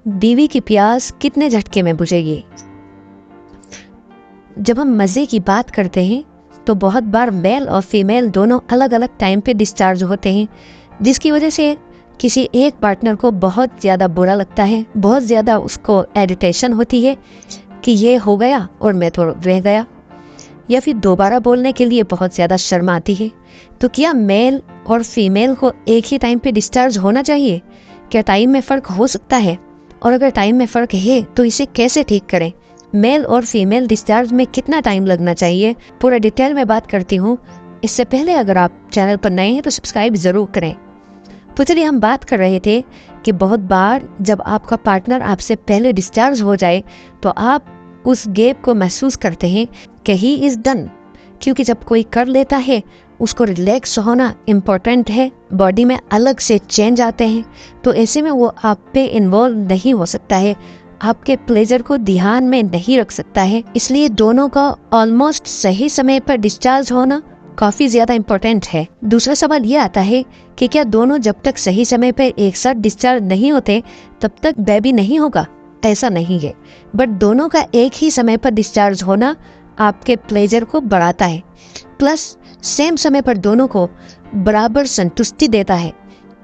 बीवी की प्यास कितने झटके में बुझेगी। जब हम मज़े की बात करते हैं तो बहुत बार मेल और फीमेल दोनों अलग अलग टाइम पे डिस्चार्ज होते हैं, जिसकी वजह से किसी एक पार्टनर को बहुत ज़्यादा बुरा लगता है, बहुत ज़्यादा उसको एडिटेशन होती है कि ये हो गया और मैं तो रह गया, या फिर दोबारा बोलने के लिए बहुत ज़्यादा शर्म आती है। तो क्या मेल और फीमेल को एक ही टाइम पे डिस्चार्ज होना चाहिए? क्या टाइम में फ़र्क हो सकता है? और अगर टाइम में फ़र्क है तो इसे कैसे ठीक करें? मेल और फीमेल डिस्चार्ज में कितना टाइम लगना चाहिए, पूरा डिटेल में बात करती हूँ। इससे पहले अगर आप चैनल पर नए हैं तो सब्सक्राइब ज़रूर करें। तो चलिए, हम बात कर रहे थे कि बहुत बार जब आपका पार्टनर आपसे पहले डिस्चार्ज हो जाए तो आप उस गैप को महसूस करते हैं कि ही इज़ डन, क्योंकि जब कोई कर लेता है उसको रिलैक्स होना इम्पोर्टेंट है, बॉडी में अलग से चेंज आते हैं, तो ऐसे में वो आप पे इन्वॉल्व नहीं हो सकता है, आपके प्लेजर को ध्यान में नहीं रख सकता है। इसलिए दोनों का ऑलमोस्ट सही समय पर डिस्चार्ज होना काफ़ी ज़्यादा इम्पोर्टेंट है। दूसरा सवाल ये आता है कि क्या दोनों जब तक सही समय पर एक साथ डिस्चार्ज नहीं होते तब तक बेबी नहीं होगा? ऐसा नहीं है, बट दोनों का एक ही समय पर डिस्चार्ज होना आपके प्लेजर को बढ़ाता है, प्लस सेम समय पर दोनों को बराबर संतुष्टि देता है,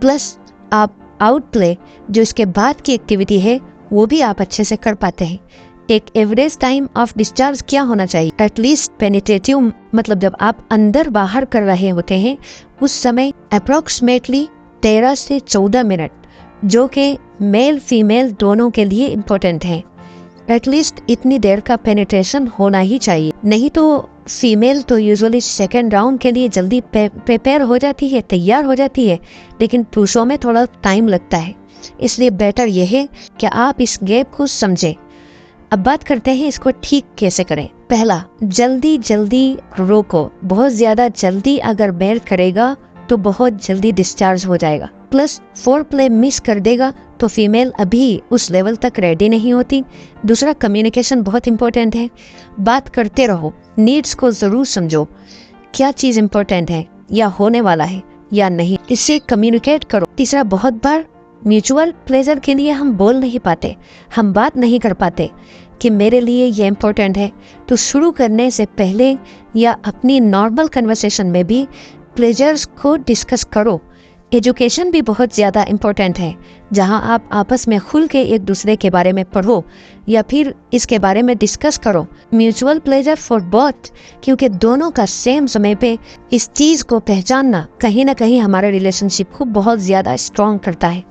प्लस आप आउट प्ले जो इसके बाद की एक्टिविटी है वो भी आप अच्छे से कर पाते हैं। एक एवरेज टाइम ऑफ डिस्चार्ज क्या होना चाहिए? एटलीस्ट पेनिट्रेटिव, मतलब जब आप अंदर बाहर कर रहे होते हैं उस समय अप्रोक्सीमेटली 13 से 14 मिनट, जो कि मेल फीमेल दोनों के लिए इम्पोर्टेंट है। एटलीस्ट इतनी देर का पेनिट्रेशन होना ही चाहिए, नहीं तो फीमेल तो यूजुअली सेकेंड राउंड के लिए जल्दी प्रिपेयर हो जाती है, तैयार हो जाती है, लेकिन पुरुषों में थोड़ा टाइम लगता है। इसलिए बेटर यह है कि आप इस गैप को समझें। अब बात करते हैं इसको ठीक कैसे करें। पहला, जल्दी जल्दी रोको। बहुत ज़्यादा जल्दी अगर मेल करेगा तो बहुत जल्दी डिस्चार्ज हो जाएगा, प्लस फोर प्ले मिस कर देगा तो फीमेल अभी उस लेवल तक रेडी नहीं होती। दूसरा, कम्युनिकेशन बहुत इंपॉर्टेंट है। बात करते रहो, नीड्स को ज़रूर समझो, क्या चीज़ इंपॉर्टेंट है या होने वाला है या नहीं, इससे कम्युनिकेट करो। तीसरा, बहुत बार म्यूचुअल प्लेजर के लिए हम बोल नहीं पाते, हम बात नहीं कर पाते कि मेरे लिए ये इम्पोर्टेंट है। तो शुरू करने से पहले या अपनी नॉर्मल कन्वर्सेशन में भी प्लेजर्स को डिस्कस करो। एजुकेशन भी बहुत ज़्यादा इम्पोर्टेंट है, जहां आप आपस में खुल के एक दूसरे के बारे में पढ़ो या फिर इसके बारे में डिस्कस करो। म्यूचुअल प्लेजर फॉर बोथ, क्योंकि दोनों का सेम समय पे इस चीज़ को पहचानना कहीं ना कहीं हमारे रिलेशनशिप को बहुत ज़्यादा स्ट्रॉन्ग करता है।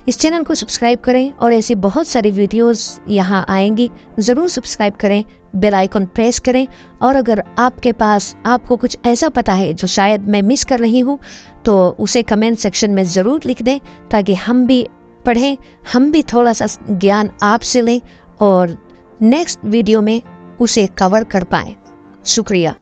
इस चैनल को सब्सक्राइब करें और ऐसी बहुत सारी वीडियोस यहाँ आएंगी, ज़रूर सब्सक्राइब करें, बेल आइकन प्रेस करें। और अगर आपके पास आपको कुछ ऐसा पता है जो शायद मैं मिस कर रही हूँ तो उसे कमेंट सेक्शन में ज़रूर लिख दें, ताकि हम भी पढ़ें, हम भी थोड़ा सा ज्ञान आपसे लें और नेक्स्ट वीडियो में उसे कवर कर पाएँ। शुक्रिया।